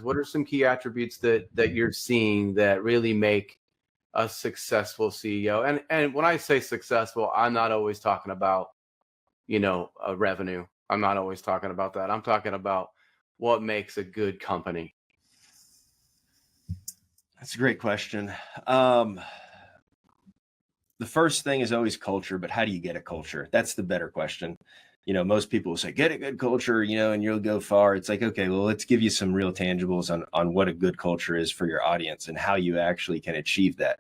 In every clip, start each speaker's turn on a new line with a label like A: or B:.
A: What are some key attributes that you're seeing that really make a successful CEO? And when I say successful, I'm not always talking about, a revenue. I'm not always talking about that. I'm talking about what makes a good company.
B: That's a great question. The first thing is always culture, but how do you get a culture? That's the better question. Most people will say, get a good culture, and you'll go far. It's like, okay, well, let's give you some real tangibles on what a good culture is for your audience and how you actually can achieve that.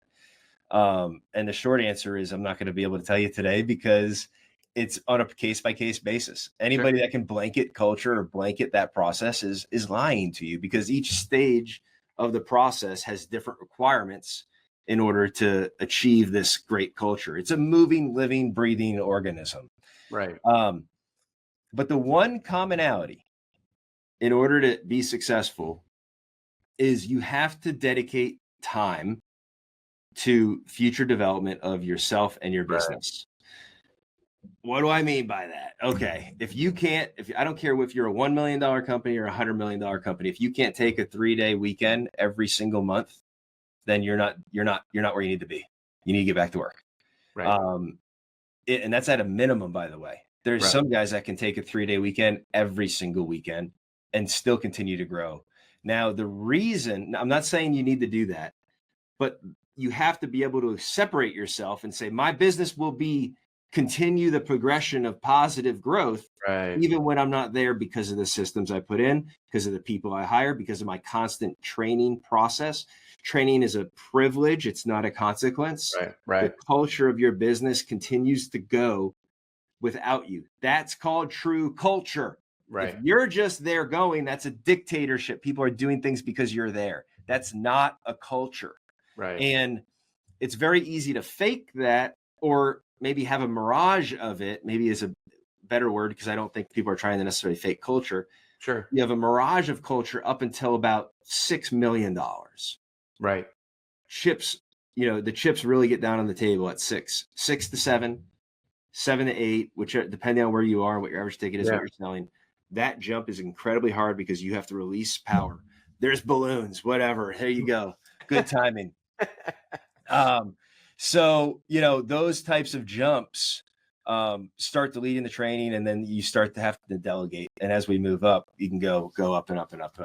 B: And the short answer is I'm not going to be able to tell you today because it's on a case-by-case basis. Anybody that can blanket culture or blanket that process is lying to you, because each stage of the process has different requirements in order to achieve this great culture. It's a moving, living, breathing organism.
A: Right.
B: But the one commonality in order to be successful is you have to dedicate time to future development of yourself and your business. What do I mean by that? Okay. I don't care if you're a $1 million company or a $100 million company, if you can't take a 3-day weekend every single month, then you're not where you need to be. You need to get back to work.
A: Right.
B: And that's at a minimum, by the way. There's some guys that can take a 3-day weekend every single weekend and still continue to grow. Now, the reason, I'm not saying you need to do that, but you have to be able to separate yourself and say, my business will continue the progression of positive growth, even when I'm not there, because of the systems I put in, because of the people I hire, because of my constant training process. Training is a privilege. It's not a consequence.
A: Right.
B: The culture of your business continues to go without you. That's called true culture.
A: Right.
B: If you're just there going, that's a dictatorship. People are doing things because you're there. That's not a culture.
A: Right.
B: And it's very easy to fake that, or maybe have a mirage of it, maybe is a better word, because I don't think people are trying to necessarily fake culture.
A: Sure.
B: You have a mirage of culture up until about $6 million.
A: Right.
B: Chips, the chips really get down on the table at 6 to 7, 7 to 8, which are, depending on where you are and what your average ticket is, what you're selling. That jump is incredibly hard because you have to release power. There's balloons, whatever. There you go. Good timing. So, those types of jumps start to lead into training, and then you start to have to delegate. And as we move up, you can go up and up and up.